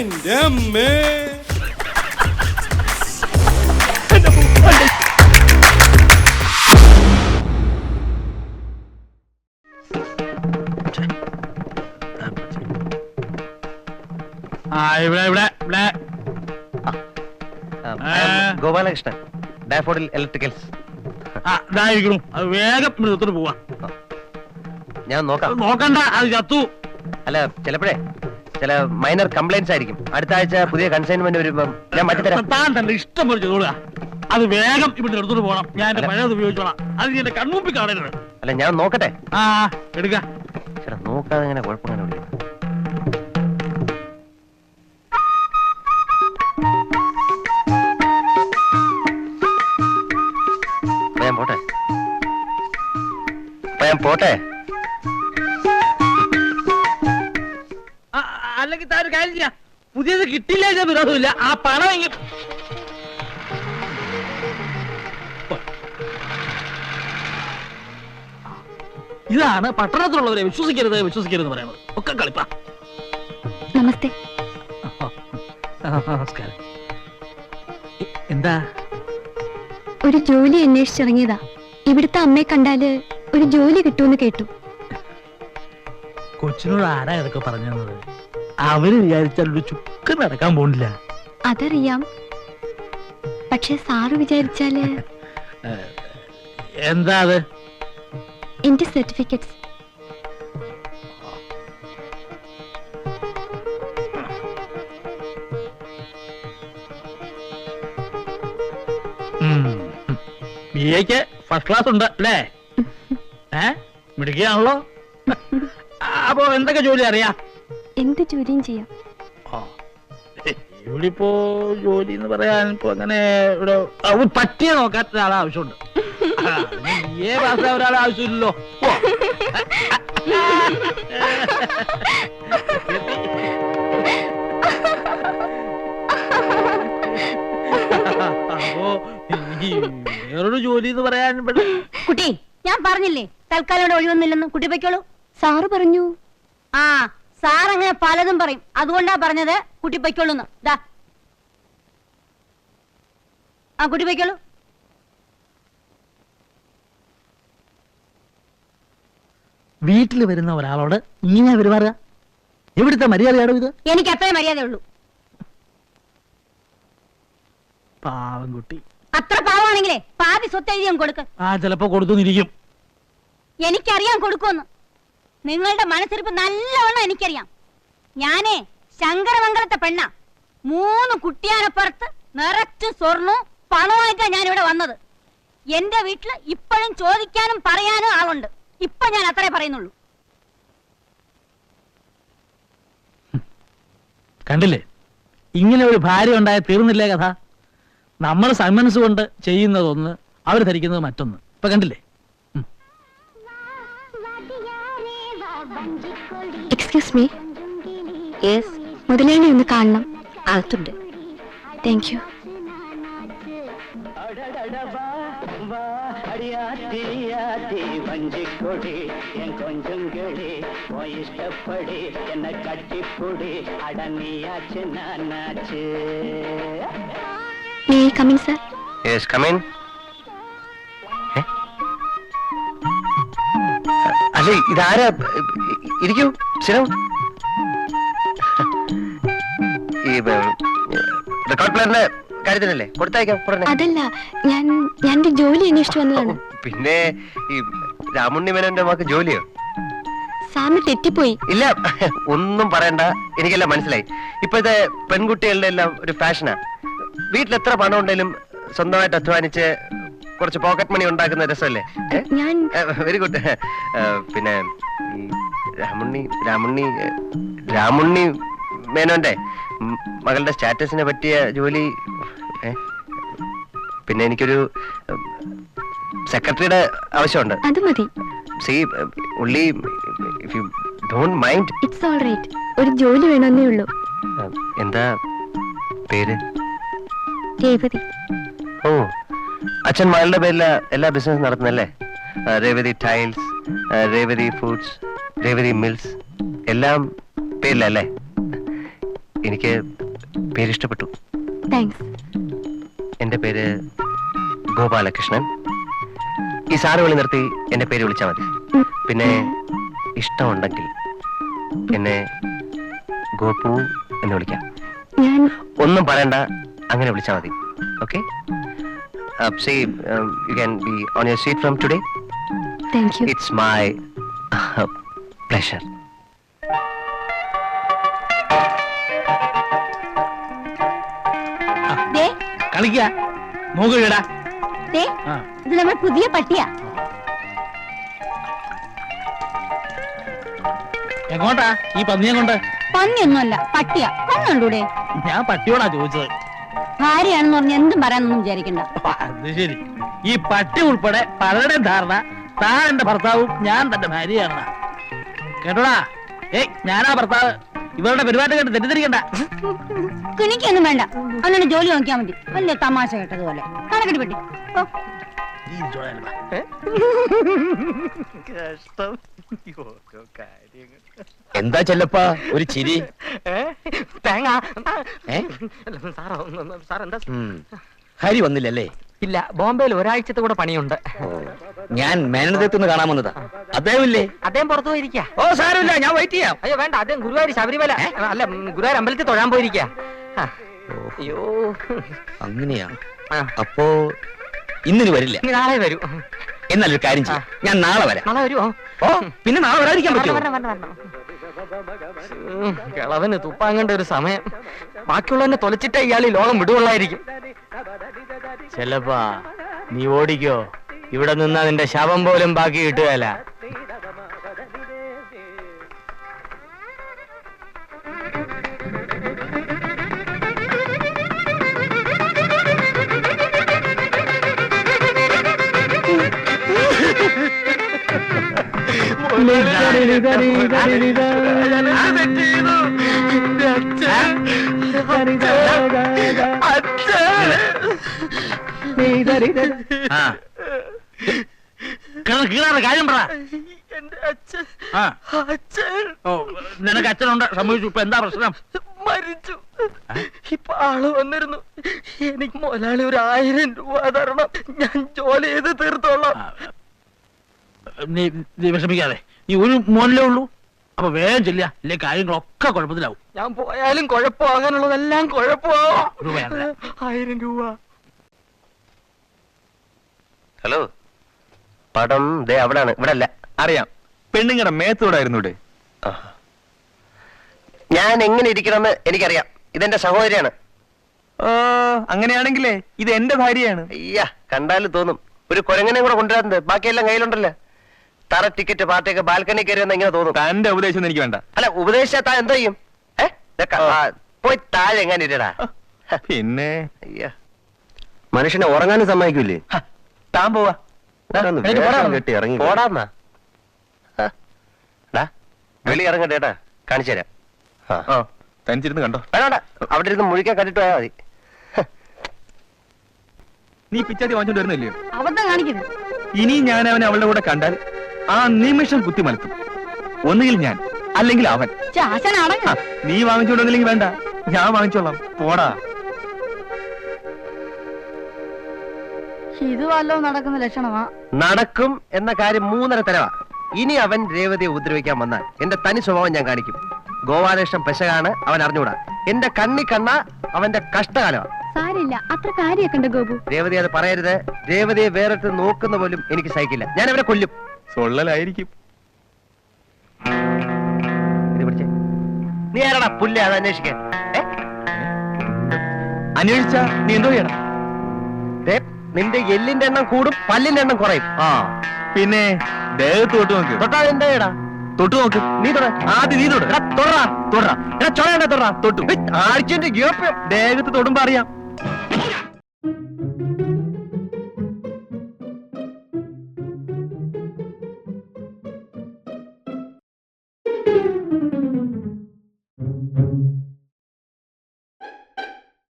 എന്റെ അമ്മേ. Gopalakrishnan, daffodil electricals. വേഗം എടുത്തോട്ട് പോവാ. ഞാൻ നോക്കാം. നോക്കണ്ട, അത് ചത്തു. അല്ല, ചിലപ്പോഴേ ചില മൈനർ കംപ്ലൈന്റ്സ് ആയിരിക്കും. അടുത്ത ആഴ്ച പുതിയ കൺസൈൻമെന്റ് വരുമ്പോ ഞാൻ മാറ്റിത്തരാം. താൻ തന്റെ ഇഷ്ടം പോലെ ചെയ്തോളുക. അത് വേഗം ഇവിടെ എടുത്തോട്ട് പോകണം. ഞാൻ എന്റെ പഴയത് ഉപയോഗിച്ചോളാം. അത് എന്റെ കൺമുമ്പിൽ കാണരുത്. അല്ല, ഞാൻ നോക്കട്ടെ. എടുക്ക. ചേട്ടാ, നോക്കാതെ ഇങ്ങനെ കുഴപ്പമില്ല. ഞാൻ പോട്ടെ. അല്ലെങ്കിൽ താൻ ഒരു കാര്യം ചെയ്യാം. പുതിയത് കിട്ടില്ല വിരോധമില്ല. ആ പണം എങ്കിൽ ഇതാണ് പട്ടണത്തിലുള്ളവരെ വിശ്വസിക്കരുത് പറയുന്നത്. ഒക്കെ കളിപ്പാ. നമസ്തേ. നമസ്കാരം. എന്താ? ഒരു ജോലി അന്വേഷിച്ചിറങ്ങിയതാ. ഇവിടുത്തെ അമ്മയെ കണ്ടാല് ഒരു ജോലി കിട്ടുമെന്ന് കേട്ടു. കൊച്ചിനോട് ആരാ ഇതൊക്കെ പറഞ്ഞു തന്നത്? അവര് വിചാരിച്ചാൽ ഒരു ചുക്ക് നടക്കാൻ പോണില്ല. അതറിയാം, പക്ഷെ സാറ് വിചാരിച്ചാല്. എന്താ അത്? എന്റെ സർട്ടിഫിക്കറ്റ്സ്. ബിഎക്ക് ഫസ്റ്റ് ക്ലാസ് ഉണ്ട് അല്ലേ? മിടുക്കിയാണല്ലോ. അപ്പൊ എന്തൊക്കെ ജോലി അറിയാം? എന്ത് ജോലിയും ചെയ്യാം. ഇവിടെ ഇപ്പോ ജോലി എന്ന് പറയാൻ ഇപ്പൊ അങ്ങനെ ഇവിടെ പറ്റിയ നോക്കാത്ത ഒരാളെ ആവശ്യമുണ്ട്. ബിഎ പാസ് ഒരാളെ ആവശ്യമില്ലല്ലോ. അപ്പോ വേറൊരു ജോലി എന്ന് പറയാൻ കുട്ടി, ഞാൻ പറഞ്ഞില്ലേ തൽക്കാലം ഇവിടെ ഒഴിവൊന്നുമില്ലെന്ന്. കുട്ടി പൊയ്ക്കോളൂ. സാറ് പറഞ്ഞു. സാർ അങ്ങനെ പലതും പറയും. അതുകൊണ്ടാ പറഞ്ഞത് കുട്ടി പൊയ്ക്കോളൂന്ന്. കുട്ടി പൊയ്ക്കോളൂ. വീട്ടിൽ വരുന്ന ഒരാളോട് ഇങ്ങനെ പെരുമാറുക എവിടുത്തെ മര്യാദയാണോ ഇത്? എനിക്ക് അത്രേ മര്യാദയുള്ളൂ. പാവം കുട്ടി. അത്ര പാവാണെങ്കിലേ പാതി സ്വത്ത് എഴുതിയാൻ കൊടുക്ക്. ചിലപ്പോ കൊടുത്തുന്നിരിക്കും. എനിക്കറിയാൻ കൊടുക്കുമെന്ന്. നിങ്ങളുടെ മനസ്സിരിപ്പ് നല്ലവണ്ണം എനിക്കറിയാം. ഞാനേ ശങ്കരമംഗലത്തെ പെണ്ണ. 3 കുട്ടിയാനപ്പുറത്ത് നിറച്ചു സ്വർണ്ണവും പണമായിട്ടാണ് ഞാനിവിടെ വന്നത്. എന്റെ വീട്ടില് ഇപ്പോഴും ചോദിക്കാനും പറയാനും ആളുണ്ട്. ഇപ്പൊ ഞാൻ അത്രേ പറയുന്നുള്ളൂ. കണ്ടില്ലേ, ഇങ്ങനെ ഒരു ഭാര്യ ഉണ്ടായ തീർന്നില്ലേ കഥ? നമ്മൾ സന്മനസ് കൊണ്ട് ചെയ്യുന്നതൊന്ന്, അവർ ധരിക്കുന്നത് മറ്റൊന്ന്. ഇപ്പൊ കണ്ടില്ലേ? Excuse me. യെസ്, മുതലാളി ഒന്ന് കാണണം. അകത്തുണ്ട്. Thank you. May I come in, sir? Yes, come in. അല്ലേ, ഇതാരാ? ഇരിക്കൂ, ശരി. ഈ റെക്കോർഡ് പ്ലാനിന്റെ കാര്യത്തിനല്ലേ കൊടുത്തയക്കാം? അതല്ല, ഞാൻ എന്റെ ജോലി അന്വേഷിച്ചു വന്നതാണ്. പിന്നെ ഈ രാമുണ്ണി മേനോന്റെ മകൾക്ക് ജോലിയോ? സാറിന് തെറ്റിപ്പോയി. ഇല്ല, ഒന്നും പറയണ്ട, എനിക്കെല്ലാം മനസ്സിലായി. ഇപ്പോഴത്തെ പെൺകുട്ടികളുടെ എല്ലാം ഒരു ഫാഷനാ. വീട്ടിൽ എത്ര പണം ഉണ്ടെങ്കിലും സ്വന്തമായിട്ട് അധ്വാനിച്ച് കുറച്ച് പോക്കറ്റ് മണി ഉണ്ടാക്കുന്ന രസമല്ലേ? Very good. പിന്നെ ഈ രാമുണ്ണി മേനോന്റെ മകളുടെ സ്റ്റാറ്റസിനെ പറ്റിയ ജോലി. പിന്നെ എനിക്കൊരു സെക്രട്ടറിയുടെ ആവശ്യമുണ്ട്. അത് മതി. See, only if you don't mind. It's all right. ഒരു ജോലി വേണമെന്നേ ഉള്ളൂ. എന്താ പേര്? രേവതി. ഓ, അച്ഛൻ മകളുടെ പേരില എല്ലാ ബിസിനസ് നടത്തുന്നല്ലേ? Revathi tiles, Revathi foods, Revathi mills, എല്ലാം പേരിലല്ലേ? എനിക്ക് പേരിഷ്ടപ്പെട്ടു. താങ്ക്സ്. എന്റെ പേര് ഗോപാലകൃഷ്ണൻ. ഈ സാറ് വിളി നിർത്തി എന്റെ പേര് വിളിച്ചാൽ മതി. പിന്നെ ഇഷ്ടമുണ്ടെങ്കിൽ എന്നെ ഗോപു എന്ന് വിളിക്കാം. ഞാൻ ഒന്നും പറയണ്ട, അങ്ങനെ വിളിച്ചാൽ മതി. Okay? See, you can be on your seat from today. Thank you. It's my pleasure. ദേ, കളിക്ക നോക്കിടാ. ദേ, ഇത് നമ്മുടെ പുതിയ പട്ടിയാ. എങ്ങോട്ടാ ഈ പന്നിയെ കൊണ്ട്? പന്നിയൊന്നുമല്ല, പട്ടിയാ. കണ്ണുണ്ടൂടെ? ഞാൻ പട്ടിയോടാ ചോദിച്ചത്. ഭാര്യയാണെന്ന് പറഞ്ഞ എന്തും പറയാനൊന്നും വിചാരിക്കണ്ട. അത് ശരി. ഈ പട്ടി ഉൾപ്പെടെ പലരുടെയും ധാരണ താൻ എന്റെ ഭർത്താവും ഞാൻ തന്റെ ഭാര്യയാണെന്നാ. കേട്ടോടാ, ഞാനാ ഭർത്താവ്. ഇവരുടെ പെരുമാറ്റം കേട്ട് തെറ്റിദ്ധരിക്കണ്ട. കുനിക്കൊന്നും വേണ്ട, അവനോട് ജോലി നോക്കിയാൽ മതി. വലിയ തമാശ കേട്ടതുപോലെ. കണക്കെട്ടി പറ്റി. ഓ, എന്താ ചെല്ലപ്പാ ഒരു ചിരി? തേങ്ങ ഹരി വന്നില്ലല്ലേ? ഇല്ല, ബോംബെയിൽ ഒരാഴ്ചത്തെ കൂടെ പണിയുണ്ട്. ഞാൻ മേനടത്തെന്ന് കാണാൻ വന്നതാ. അദ്ദേഹമില്ലേ? അദ്ദേഹം പുറത്തു പോയിരിക്കാ. ഓ സാരമില്ല, ഞാൻ വെയിറ്റ് ചെയ്യാം. അയ്യോ വേണ്ട, അദ്ദേഹം ഗുരുവായൂർ ശബരിമല അല്ല ഗുരുവായൂർ അമ്പലത്തിൽ തൊഴാൻ പോയിരിക്കാ. അയ്യോ, അങ്ങനെയാ. അപ്പോ ഇന്നിന് വരില്ല. ഇനി നാളെ വരൂ. എന്നാലൊരു കാര്യം ചെയ്യാം, ഞാൻ നാളെ വരാം. നാളെ വരുമോ? ഓ പിന്നെ നാളെ വരാതിരിക്കാൻ പറ്റുമോ? കിളവന് തുപ്പാങ്ങേണ്ട ഒരു സമയം. ബാക്കിയുള്ളവനെ തൊലച്ചിട്ടേ ഇയാൾ ഈ ലോകം വിടുകൊള്ളായിരിക്കും. ചെല്ലപ്പാ, നീ ഓടിക്കോ. ഇവിടെ നിന്ന് അതിന്റെ ശവം പോലും ബാക്കി കിട്ടുകയല്ല. കാര്യം പറ. എന്റെ അച്ഛൻ നിനക്ക് അച്ഛനുണ്ട്, സംഭവിച്ചു. ഇപ്പൊ എന്താ പ്രശ്നം? മരിച്ചു. ഇപ്പൊ ആള് വന്നിരുന്നു. എനിക്ക് മുതലാളി 1000 രൂപ തരണം. ഞാൻ ജോലി ചെയ്ത് തീർത്തോളാം. നീ വിഷമിക്കാതെ. നീ ഒരു മോനിലേ ഉള്ളൂ. അപ്പൊ വേഗം ചെല്ലുക, ഇല്ലേ കാര്യങ്ങളൊക്കെ കുഴപ്പത്തിലാവും. ഞാൻ പോയാലും കുഴപ്പമാകാനുള്ളതെല്ലാം കുഴപ്പമാവും. രൂപയാണ്. 1000 രൂപ. ഹലോ, പടം ദേ അവിടാണ്, ഇവിടെ അല്ല. അറിയാം, പെണ്ണുങ്ങളുടെ മേത്തോടായിരുന്നു ഇവിടെ. ഞാൻ എങ്ങനെ ഇരിക്കണമെന്ന് എനിക്കറിയാം. ഇതെന്റെ സഹോദരിയാണ്. ഓ അങ്ങനെയാണെങ്കിലേ ഇത് എന്റെ ഭാര്യയാണ്. അയ്യാ, കണ്ടാലും തോന്നും. ഒരു കുരങ്ങനെ കൂടെ കൊണ്ടുവരുന്നത്, ബാക്കിയെല്ലാം കയ്യിലുണ്ടല്ലോ. തറ ടിക്കറ്റ് പാർട്ടിയൊക്കെ ബാൽക്കണി കയറി വന്ന ഇങ്ങനെ തോന്നും. തന്റെ ഉപദേശം എനിക്ക് വേണ്ട. അല്ല, ഉപദേശിച്ചാ താൻ എന്തോ ചെയ്യും? പോയി താഴെ എങ്ങനെ ഇരടാ. പിന്നെ അയ്യാ, മനുഷ്യനെ ഉറങ്ങാനും സമ്മതിക്കൂലേ? താൻ പോവാ. കെട്ടി ഇറങ്ങി പോടാന്നാ. വെളി ഇറങ്ങട്ടെ ഏട്ടാ, കാണിച്ചു തരാം. തനിച്ചിരുന്ന് കണ്ടോ? വേണ്ട, അവിടെ ഇരുന്ന് മുഴിക്കാൻ കണ്ടിട്ട് പോയാൽ മതി. നീ പിച്ചാത്തി വാങ്ങിച്ചോണ്ട് വരുന്നില്ലയോ? അബദ്ധം കാണിക്കുന്നു. ഇനി ഞാൻ അവനെ അവളുടെ കൂടെ കണ്ടാൽ ആ നിമിഷം കുത്തി മലത്തും. ഒന്നുകിൽ ഞാൻ, അല്ലെങ്കിൽ അവൻ. ചാശനടങ്ങ. നീ വാങ്ങിച്ചോണ്ട് വന്നില്ലെങ്കിൽ വേണ്ട, ഞാൻ വാങ്ങിച്ചോളാം. പോടാ. ഇത് വല്ലതും നടക്കുന്ന ലക്ഷണമാ. നടക്കും എന്ന കാര്യം 3.5 തരവാ. ഇനി അവൻ രേവതിയെ ഉപദ്രവിക്കാൻ വന്നാൽ എന്റെ തനി സ്വഭാവം ഞാൻ കാണിക്കും. ഗോപാലകൃഷ്ണൻ പെശകാണ്, അവൻ അറിഞ്ഞുകൂടാ. എന്റെ കണ്ണി കണ്ണ അവന്റെ കഷ്ടകാലമാ. സാരില്ല, അത്ര കാര്യമൊക്കെ ഉണ്ട് ഗോപു. രേവതി അത് പറയരുത്. രേവതിയെ വേറിട്ട് നോക്കുന്ന പോലും എനിക്ക് സഹിക്കില്ല. ഞാൻ അവരെ കൊല്ലും. സൊള്ളലായിരിക്കും. ഇത് പിടിച്ചേ. നീ ആരാടാ പുല്ല അത് അന്വേഷിക്കാൻ? അന്വേഷിച്ച നീ എന്തോ ചെയ്യണം? ദേ, നിന്റെ എല്ലിന്റെ എണ്ണം കൂടും, പല്ലിന്റെ എണ്ണം കുറയും. പിന്നെ ദേഹത്ത് തൊട്ട് നോക്ക്. തൊട്ടാ എന്താ? തൊട്ട് നോക്ക്. നീ തൊട. ആദ്യം നീ തൊട്ട്. തൊടാ. തൊടാ. ചൊഴ തൊടാ. തൊട്ടു. ആഴ്ചന്റെ ദേഹത്ത് തൊടുമ്പോ അറിയാം.